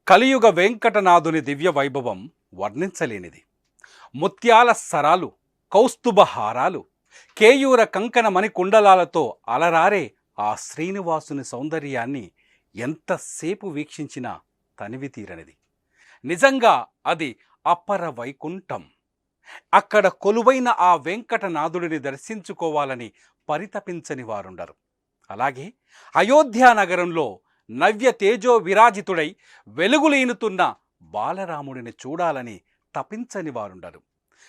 కలియుగ వెంకటనాథుని దివ్య వైభవం వర్ణించలేనిది. ముత్యాల సరాలు, కౌస్తుభ హారాలు, కేయూర కంకణ మణికుండలాలతో అలరారే ఆ శ్రీనివాసుని సౌందర్యాన్ని ఎంతసేపు వీక్షించినా తనివి తీరనిది. నిజంగా అది అపర వైకుంఠం. అక్కడ కొలువైన ఆ వెంకటనాథుడిని దర్శించుకోవాలని పరితపించని వారుండరు. అలాగే అయోధ్యా నగరంలో నవ్య తేజో విరాజితుడై వెలుగులీనుతున్న బాలరాముడిని చూడాలని తపించని వారుండరు.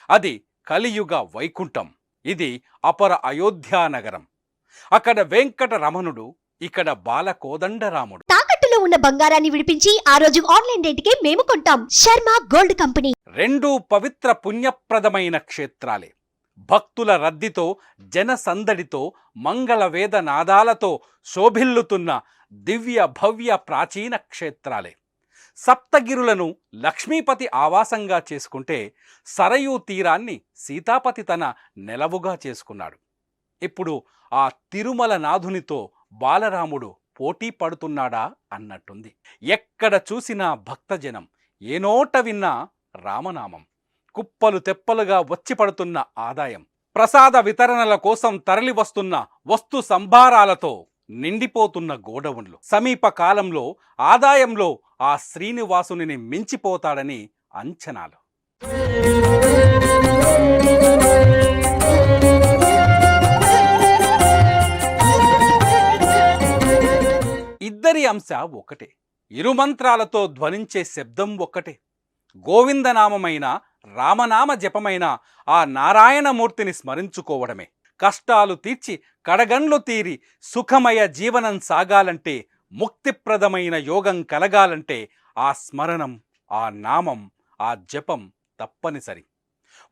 అది కలియుగ వైకుంఠం. ఇది అపర అయోధ్యా నగరం. అక్కడ వెంకట రమణుడు, ఇక్కడ బాల కోదండరాముడు. తాకట్టులో ఉన్న బంగారాన్ని విడిపించి ఆ రోజు ఆన్లైన్ రేటుకే మేము కొంటాం. Sharma gold company. రెండు పవిత్ర పుణ్యప్రదమైన క్షేత్రాలే. భక్తుల రద్దీతో, జన సందడితో, మంగళ వేద నాదాలతో శోభిల్లుతున్న దివ్య భవ్య ప్రాచీన క్షేత్రాలే. సప్తగిరులను లక్ష్మీపతి ఆవాసంగా చేసుకుంటే సరయూ తీరాన్ని సీతాపతి తన నెలవుగా చేసుకున్నాడు. ఇప్పుడు ఆ తిరుమల నాథునితో బాలరాముడు పోటీ పడుతున్నాడా అన్నట్టుంది. ఎక్కడ చూసినా భక్తజనం, ఏ నోట విన్నా రామనామం. కుప్పలు తెప్పలుగా వచ్చి పడుతున్న ఆదాయం, ప్రసాద వితరణల కోసం తరలి వస్తున్న వస్తు సంభారాలతో నిండిపోతున్న గోడౌన్లు. సమీప కాలంలో ఆదాయంలో ఆ శ్రీనివాసుని మించిపోతాడని అంచనాలు. ఇద్దరి అంశ ఒకటే, ఇరుమంత్రాలతో ధ్వనించే శబ్దం ఒక్కటే. గోవిందనామమైన రామనామ జపమైన ఆ నారాయణమూర్తిని స్మరించుకోవడమే. కష్టాలు తీర్చి కడగండ్లు తీరి సుఖమయ జీవనం సాగాలంటే, ముక్తిప్రదమైన యోగం కలగాలంటే ఆ స్మరణం, ఆ నామం, ఆ జపం తప్పనిసరి.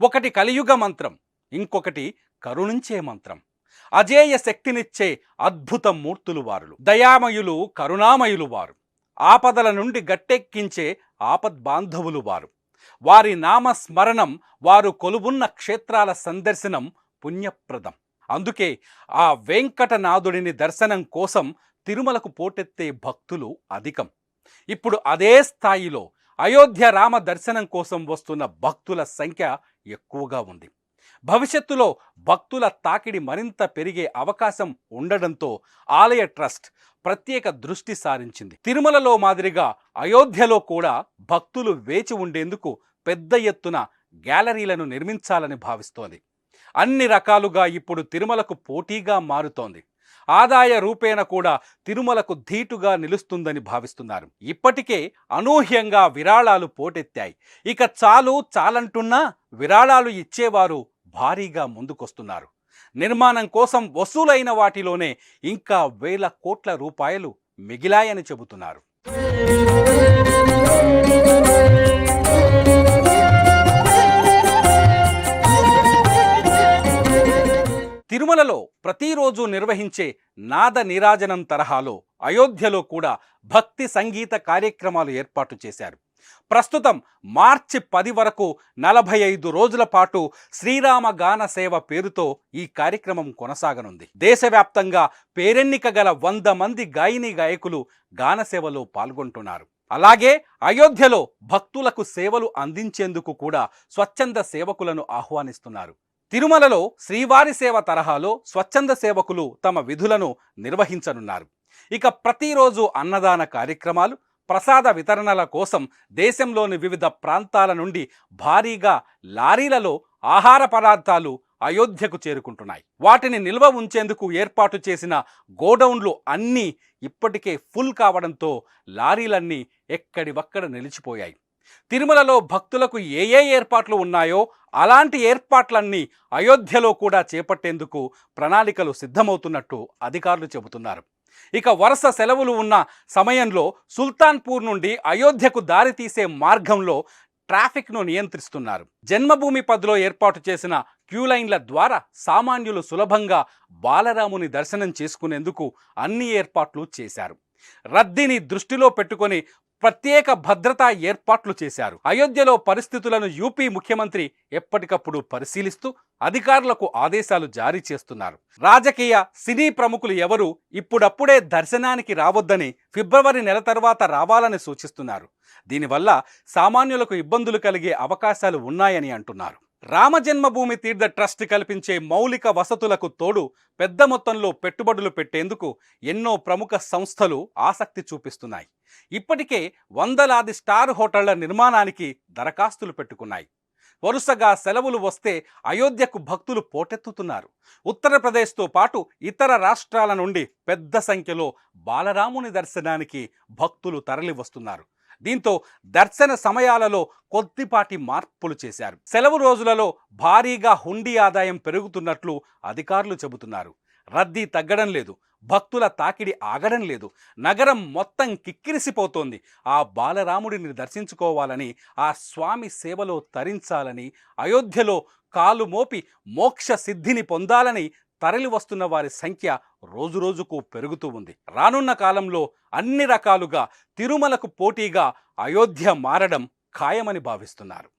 ఒకటి కలియుగ మంత్రం, ఇంకొకటి కరుణించే మంత్రం. అజేయ శక్తినిచ్చే అద్భుత మూర్తులు వారులు. దయామయులు, కరుణామయులు వారు. ఆపదల నుండి గట్టెక్కించే ఆపద్బాంధవులు వారు. వారి నామస్మరణం, వారు కొలువున్న క్షేత్రాల సందర్శనం పుణ్యప్రదం. అందుకే ఆ వెంకటనాథుడిని దర్శనం కోసం తిరుమలకు పోటెత్తే భక్తులు అధికం. ఇప్పుడు అదే స్థాయిలో అయోధ్య రామ దర్శనం కోసం వస్తున్న భక్తుల సంఖ్య ఎక్కువగా ఉంది. భవిష్యత్తులో భక్తుల తాకిడి మరింత పెరిగే అవకాశం ఉండడంతో ఆలయ ట్రస్ట్ ప్రత్యేక దృష్టి సారించింది. తిరుమలలో మాదిరిగా అయోధ్యలో కూడా భక్తులు వేచి ఉండేందుకు పెద్ద ఎత్తున గ్యాలరీలను నిర్మించాలని భావిస్తోంది. అన్ని రకాలుగా ఇప్పుడు తిరుమలకు పోటీగా మారుతోంది. ఆదాయ రూపేణ కూడా తిరుమలకు ధీటుగా నిలుస్తుందని భావిస్తున్నారు. ఇప్పటికే అనూహ్యంగా విరాళాలు పోటెత్తాయి. ఇక చాలంటున్నా విరాళాలు ఇచ్చేవారు భారీగా ముందుకొస్తున్నారు. నిర్మాణం కోసం వసూలైన వాటిలోనే ఇంకా వేల కోట్ల రూపాయలు మిగిలాయని చెబుతున్నారు. తిరుమలలో ప్రతిరోజు నిర్వహించే నాద నీరాజనం తరహాలో అయోధ్యలో కూడా భక్తి సంగీత కార్యక్రమాలు ఏర్పాటు చేశారు. ప్రస్తుతం మార్చి 10 వరకు 45 రోజుల పాటు శ్రీరామ గాన సేవ పేరుతో ఈ కార్యక్రమం కొనసాగనుంది. దేశవ్యాప్తంగా పేరెన్నిక గల 100 మంది గాయని గాయకులు గానసేవలో పాల్గొంటున్నారు. అలాగే అయోధ్యలో భక్తులకు సేవలు అందించేందుకు కూడా స్వచ్ఛంద సేవకులను ఆహ్వానిస్తున్నారు. తిరుమలలో శ్రీవారి సేవ తరహాలో స్వచ్ఛంద సేవకులు తమ విధులను నిర్వహించనున్నారు. ఇక ప్రతిరోజు అన్నదాన కార్యక్రమాలు, ప్రసాద వితరణల కోసం దేశంలోని వివిధ ప్రాంతాల నుండి భారీగా లారీలలో ఆహార పదార్థాలు అయోధ్యకు చేరుకుంటున్నాయి. వాటిని నిల్వ ఉంచేందుకు ఏర్పాటు చేసిన గోడౌన్లు అన్నీ ఇప్పటికే ఫుల్ కావడంతో లారీలన్నీ ఎక్కడివక్కడ నిలిచిపోయాయి. తిరుమలలో భక్తులకు ఏ ఏర్పాట్లు ఉన్నాయో అలాంటి ఏర్పాట్లన్నీ అయోధ్యలో కూడా చేపట్టేందుకు ప్రణాళికలు సిద్ధమవుతున్నట్టు అధికారులు చెబుతున్నారు. ఇక వరుస సెలవులు ఉన్న సమయంలో సుల్తాన్పూర్ నుండి అయోధ్యకు దారితీసే మార్గంలో ట్రాఫిక్ను నియంత్రిస్తున్నారు. జన్మభూమి పద్లో ఏర్పాటు చేసిన క్యూలైన్ల ద్వారా సామాన్యులు సులభంగా బాలరాముని దర్శనం చేసుకునేందుకు అన్ని ఏర్పాట్లు చేశారు. రద్దీని దృష్టిలో పెట్టుకొని ప్రత్యేక భద్రతా ఏర్పాట్లు చేశారు. అయోధ్యలో పరిస్థితులను యూపీ ముఖ్యమంత్రి ఎప్పటికప్పుడు పరిశీలిస్తూ అధికారులకు ఆదేశాలు జారీ చేస్తున్నారు. రాజకీయ సినీ ప్రముఖులు ఎవరు ఇప్పుడప్పుడే దర్శనానికి రావద్దని, ఫిబ్రవరి నెల తర్వాత రావాలని సూచిస్తున్నారు. దీనివల్ల సామాన్యులకు ఇబ్బందులు కలిగే అవకాశాలు ఉన్నాయని అంటున్నారు. రామజన్మభూమి తీర్థ ట్రస్ట్ కల్పించే మౌలిక వసతులకు తోడు పెద్ద మొత్తంలో పెట్టుబడులు పెట్టేందుకు ఎన్నో ప్రముఖ సంస్థలు ఆసక్తి చూపిస్తున్నాయి. ఇప్పటికే వందలాది స్టార్ హోటళ్ల నిర్మాణానికి దరఖాస్తులు పెట్టుకున్నాయి. వరుసగా సెలవులు వస్తే అయోధ్యకు భక్తులు పోటెత్తుతున్నారు. ఉత్తరప్రదేశ్తో పాటు ఇతర రాష్ట్రాల నుండి పెద్ద సంఖ్యలో బాలరాముని దర్శనానికి భక్తులు తరలి వస్తున్నారు. దీంతో దర్శన సమయాలలో కొద్దిపాటి మార్పులు చేశారు. సెలవు రోజులలో భారీగా హుండీ ఆదాయం పెరుగుతున్నట్లు అధికారులు చెబుతున్నారు. రద్దీ తగ్గడం లేదు, భక్తుల తాకిడి ఆగడం లేదు. నగరం మొత్తం కిక్కిరిసిపోతోంది. ఆ బాలరాముడిని దర్శించుకోవాలని, ఆ స్వామి సేవలో తరించాలని, అయోధ్యలో కాలు మోపి మోక్ష సిద్ధిని పొందాలని తరలి వస్తున్న వారి సంఖ్య రోజురోజుకు పెరుగుతూ ఉంది. రానున్న కాలంలో అన్ని రకాలుగా తిరుమలకు పోటీగా అయోధ్య మారడం ఖాయమని భావిస్తున్నారు.